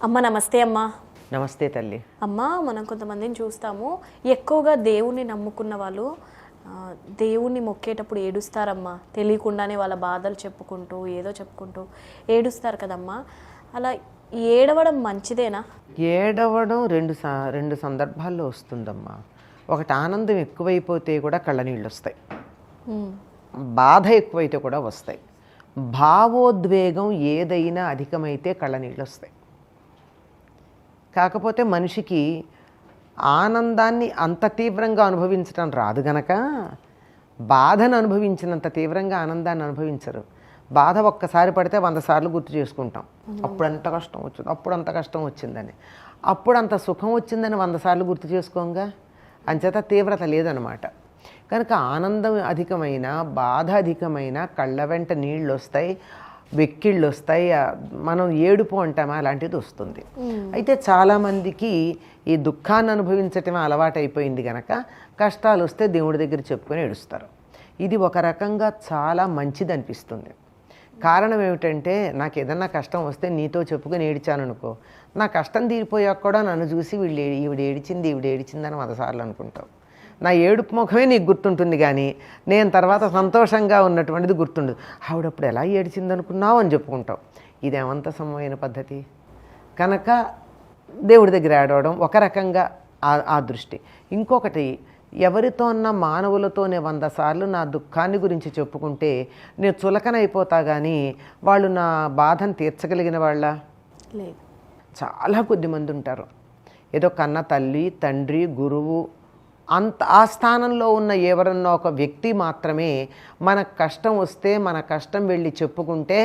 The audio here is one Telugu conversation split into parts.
అమ్మ నమస్తే అమ్మ. నమస్తే తల్లి. అమ్మ మనం కొంతమందిని చూస్తాము, ఎక్కువగా దేవుణ్ణి నమ్ముకున్న వాళ్ళు దేవుణ్ణి మొక్కేటప్పుడు ఏడుస్తారమ్మా. తెలియకుండానే వాళ్ళ బాధలు చెప్పుకుంటూ ఏదో చెప్పుకుంటూ ఏడుస్తారు కదమ్మా. అలా ఏడవడం మంచిదేనా? ఏడవడం రెండు సందర్భాల్లో వస్తుందమ్మా. ఒకటి ఆనందం ఎక్కువైపోతే కూడా కళ్ళనీళ్ళు వస్తాయి, బాధ ఎక్కువైతే కూడా వస్తాయి. భావోద్వేగం ఏదైనా అధికమైతే కళ్ళనీళ్ళు వస్తాయి. కాకపోతే మనిషికి ఆనందాన్ని అంత తీవ్రంగా అనుభవించడం రాదు గనక బాధను అనుభవించినంత తీవ్రంగా ఆనందాన్ని అనుభవించరు. బాధ ఒక్కసారి పడితే 100 సార్లు గుర్తు చేసుకుంటాం, అప్పుడు అంత కష్టం వచ్చింది, అప్పుడు అంత కష్టం వచ్చిందని. అప్పుడు అంత సుఖం వచ్చిందని 100 సార్లు గుర్తు చేసుకోంగా, అంచేత తీవ్రత లేదనమాట. కనుక ఆనందం అధికమైన, బాధ అధికమైన కళ్ళ వెంట నీళ్ళు వస్తాయి, వెక్కిళ్ళు వస్తాయి, మనం ఏడుపు అంటామా అలాంటిది వస్తుంది. అయితే చాలామందికి ఈ దుఃఖాన్ని అనుభవించటమే అలవాటు అయిపోయింది కనుక కష్టాలు వస్తే దేవుడి దగ్గర చెప్పుకొని ఏడుస్తారు. ఇది ఒక రకంగా చాలా మంచిది అనిపిస్తుంది. కారణం ఏమిటంటే, నాకు ఏదన్నా కష్టం వస్తే నీతో చెప్పుకొని ఏడిచాను అనుకో, నా కష్టం తీరిపోయాక కూడా నన్ను చూసి ఈవిడ ఏడిచింది అని 100 సార్లు అనుకుంటావు. నా ఏడుపు ముఖమే నీకు గుర్తుంటుంది, కానీ నేను తర్వాత సంతోషంగా ఉన్నటువంటిది గుర్తుండదు. ఆవిడప్పుడు ఎలా ఏడిచింది అనుకున్నావు అని చెప్పుకుంటావు. ఇదేమంత సమమైన పద్ధతి. కనుక దేవుడి దగ్గర ఏడవడం ఒక రకంగా ఆ దృష్టి. ఇంకొకటి, ఎవరితో అన్నా మానవులతోనే 100 సార్లు నా దుఃఖాన్ని గురించి చెప్పుకుంటే నేను చులకనైపోతా, కానీ వాళ్ళు నా బాధను తీర్చగలిగిన వాళ్ళ లేదు. చాలా కొద్దిమంది ఉంటారు. ఏదో కన్న తల్లి, తండ్రి, గురువు ఆ స్థానంలో ఉన్న ఎవరన్నా ఒక వ్యక్తి మాత్రమే మనకు కష్టం వస్తే మన కష్టం వెళ్ళి చెప్పుకుంటే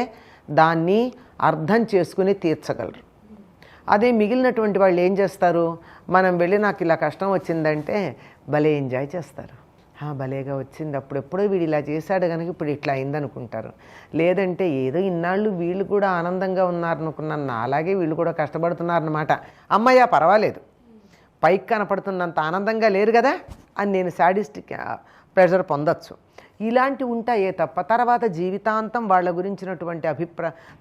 దాన్ని అర్థం చేసుకుని తీర్చగలరు. అదే మిగిలినటువంటి వాళ్ళు ఏం చేస్తారు, మనం వెళ్ళి నాకు ఇలా కష్టం వచ్చిందంటే భలే ఎంజాయ్ చేస్తారు. భలేగా వచ్చింది, అప్పుడెప్పుడో వీడు ఇలా చేశాడు కనుక ఇప్పుడు ఇట్లా అయిందనుకుంటారు. లేదంటే ఏదో ఇన్నాళ్ళు వీళ్ళు కూడా ఆనందంగా ఉన్నారనుకున్నాను, నా అలాగే వీళ్ళు కూడా కష్టపడుతున్నారన్నమాట. అమ్మయ్య పర్వాలేదు, పైకి కనపడుతున్నంత ఆనందంగా లేరు కదా అని నేను సాడిస్టిక్ ప్రెషర్ పొందొచ్చు. ఇలాంటివి ఉంటాయే తప్ప తర్వాత జీవితాంతం వాళ్ళ గురించినటువంటి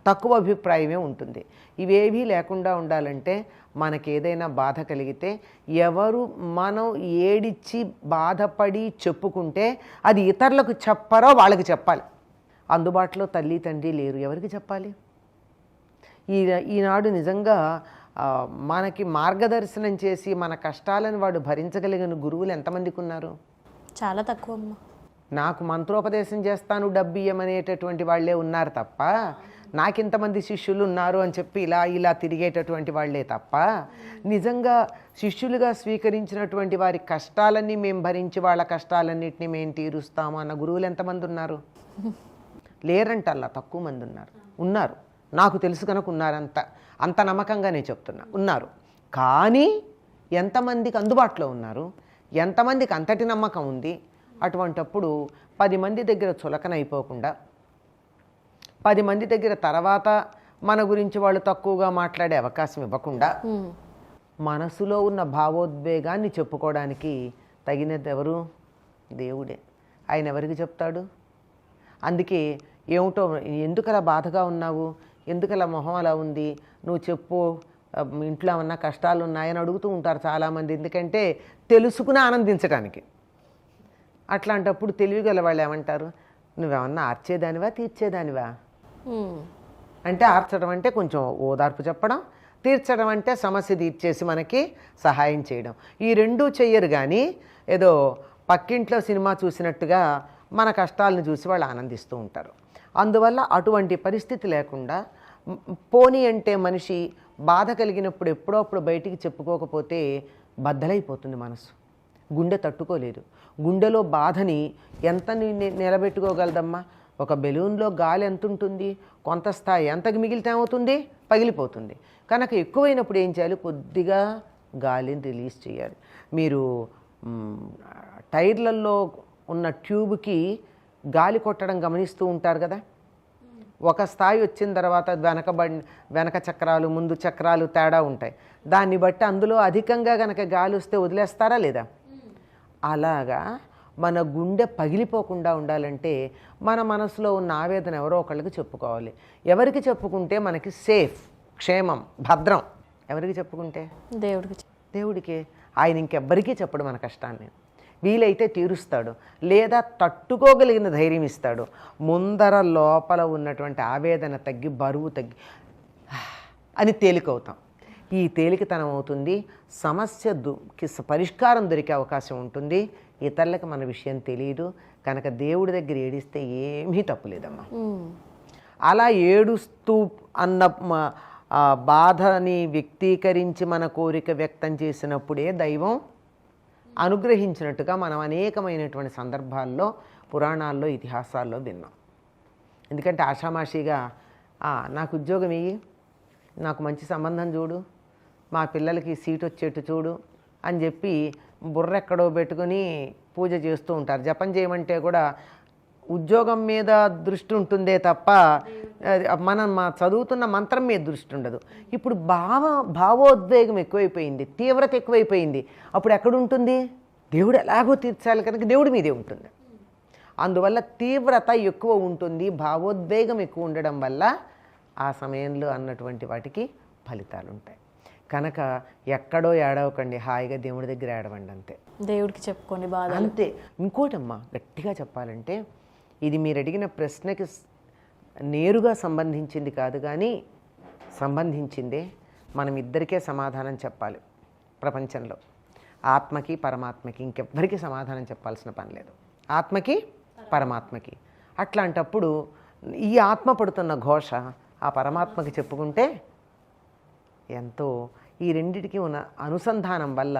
తక్కువ అభిప్రాయమే ఉంటుంది. ఇవేవీ లేకుండా ఉండాలంటే మనకేదైనా బాధ కలిగితే ఎవరు మనం ఏడిచి బాధపడి చెప్పుకుంటే అది ఇతరులకు చెప్పరో వాళ్ళకి చెప్పాలి. అందుబాటులో తల్లి తండ్రి లేరు, ఎవరికి చెప్పాలి? ఈనాడు నిజంగా మనకి మార్గదర్శనం చేసి మన కష్టాలను వాడు భరించగలిగిన గురువులు ఎంతమందికి ఉన్నారు? చాలా తక్కువ అమ్మ. నాకు మంత్రోపదేశం చేస్తాను డబ్బు ఇయ్యమనేటటువంటి వాళ్ళే ఉన్నారు తప్ప, నాకింతమంది శిష్యులు ఉన్నారు అని చెప్పి ఇలా తిరిగేటటువంటి వాళ్ళే తప్ప, నిజంగా శిష్యులుగా స్వీకరించినటువంటి వారి కష్టాలన్నీ మేము భరించి వాళ్ళ కష్టాలన్నింటినీ మేము తీరుస్తాము అన్న గురువులు ఎంతమంది ఉన్నారు? లేరంటల్లా, తక్కువ మంది ఉన్నారు. నాకు తెలుసు కనుక అంత నమ్మకంగా నేను చెప్తున్నా, ఉన్నారు. కానీ ఎంతమందికి అందుబాటులో ఉన్నారు, ఎంతమందికి అంతటి నమ్మకం ఉంది? అటువంటప్పుడు 10 మంది దగ్గర చులకనైపోకుండా, 10 మంది దగ్గర తర్వాత మన గురించి వాళ్ళు తక్కువగా మాట్లాడే అవకాశం ఇవ్వకుండా మనసులో ఉన్న భావోద్వేగాన్ని చెప్పుకోవడానికి తగినది ఎవరు? దేవుడే. ఆయన ఎవరికి చెప్తాడు? అందుకే ఏమిటో, ఎందుకలా బాధగా ఉన్నావు, ఎందుకలా మొహం అలా ఉంది, నువ్వు చెప్పు, ఇంట్లో ఏమన్నా కష్టాలు ఉన్నాయని అడుగుతూ ఉంటారు చాలామంది. ఎందుకంటే తెలుసుకుని ఆనందించడానికి. అట్లాంటప్పుడు తెలివిగల వాళ్ళు ఏమంటారు, నువ్వేమన్నా ఆర్చేదానివా తీర్చేదానివా అంటే, ఆర్చడం అంటే కొంచెం ఓదార్పు చెప్పడం, తీర్చడం అంటే సమస్య తీర్చేసి మనకి సహాయం చేయడం. ఈ రెండూ చెయ్యరు, కానీ ఏదో పక్కింట్లో సినిమా చూసినట్టుగా మన కష్టాలను చూసి వాళ్ళు ఆనందిస్తూ ఉంటారు. అందువల్ల అటువంటి పరిస్థితి లేకుండా, పోనీ అంటే మనిషి బాధ కలిగినప్పుడు ఎప్పుడప్పుడు బయటికి చెప్పుకోకపోతే బద్దలైపోతుంది మనసు, గుండె తట్టుకోలేదు. గుండెలో బాధని ఎంత నిలబెట్టుకోగలదమ్మా? ఒక బెలూన్లో గాలి ఎంత ఉంటుంది, కొంత స్థాయి, ఎంతకు మిగిలితే ఏమవుతుంది, పగిలిపోతుంది. కనుక ఎక్కువైనప్పుడు ఏం చేయాలి, కొద్దిగా గాలిని రిలీజ్ చేయాలి. మీరు టైర్లలో ఉన్న ట్యూబ్కి గాలి కొట్టడం గమనిస్తూ ఉంటారు కదా. ఒక స్థాయి వచ్చిన తర్వాత వెనక చక్రాలు ముందు చక్రాలు తేడా ఉంటాయి. దాన్ని బట్టి అందులో అధికంగా కనుక గాలి వస్తే వదిలేస్తారా లేదా? అలాగా మన గుండె పగిలిపోకుండా ఉండాలంటే మన మనసులో ఉన్న ఆవేదన ఎవరో ఒకళ్ళకి చెప్పుకోవాలి. ఎవరికి చెప్పుకుంటే మనకి సేఫ్, క్షేమం, భద్రం. ఎవరికి చెప్పుకుంటే? దేవుడికి దేవుడికే. ఆయన ఇంకెవ్వరికీ చెప్పడు మన కష్టాన్ని. వీలైతే తీరుస్తాడు, లేదా తట్టుకోగలిగిన ధైర్యం ఇస్తాడు. ముందర లోపల ఉన్నటువంటి ఆవేదన తగ్గి, బరువు తగ్గి అని తేలికవుతాం. ఈ తేలికతనం అవుతుంది, సమస్యకి పరిష్కారం దొరికే అవకాశం ఉంటుంది. ఇతరులకు మన విషయం తెలియదు కనుక దేవుడి దగ్గర ఏడిస్తే ఏమీ తప్పులేదమ్మా. అలా ఏడుస్తూ అన్న బాధని వ్యక్తీకరించి మన కోరిక వ్యక్తం చేసినప్పుడే దైవం అనుగ్రహించినట్టుగా మనం అనేకమైనటువంటి సందర్భాల్లో, పురాణాల్లో, ఇతిహాసాల్లో విన్నాం. ఎందుకంటే ఆషామాషిగా నాకు ఉద్యోగం ఇయ్యి, నాకు మంచి సంబంధం చూడు, మా పిల్లలకి సీట్ వచ్చేట్టు చూడు అని చెప్పి బుర్రెక్కడో పెట్టుకొని పూజ చేస్తూ ఉంటారు. జపం చేయమంటే కూడా ఉద్యోగం మీద దృష్టి ఉంటుందే తప్ప మా చదువుతున్న మంత్రం మీద దృష్టి ఉండదు. ఇప్పుడు భావోద్వేగం ఎక్కువైపోయింది, తీవ్రత ఎక్కువైపోయింది. అప్పుడు ఎక్కడుంటుంది? దేవుడు ఎలాగో తీర్చాలి కనుక దేవుడి మీదే ఉంటుంది. అందువల్ల తీవ్రత ఎక్కువ ఉంటుంది, భావోద్వేగం ఎక్కువ ఉండడం వల్ల ఆ సమయంలో అన్నటువంటి వాటికి ఫలితాలు ఉంటాయి. కనుక ఎక్కడో ఏడవకండి, హాయిగా దేవుడి దగ్గర ఏడవండి, అంతే. దేవుడికి చెప్పుకోండి బాధ, అంతే. ఇంకోటమ్మా, గట్టిగా చెప్పాలంటే ఇది మీరు అడిగిన ప్రశ్నకి నేరుగా సంబంధించింది కాదు, కానీ సంబంధించిందే. మనం ఇద్దరికే సమాధానం చెప్పాలి ప్రపంచంలో, ఆత్మకి పరమాత్మకి. ఇంకెవ్వరికి సమాధానం చెప్పాల్సిన పని లేదు, ఆత్మకి పరమాత్మకి. అట్లాంటప్పుడు ఈ ఆత్మ పడుతున్న ఘోష ఆ పరమాత్మకి చెప్పుకుంటే ఎంతో, ఈ రెండిటికి ఉన్న అనుసంధానం వల్ల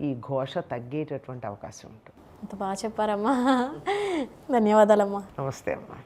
ఈ ఘోష తగ్గేటటువంటి అవకాశం ఉంటుంది. అంత బాగా చెప్పారమ్మా. ధన్యవాదాలమ్మా. నమస్తే అమ్మా.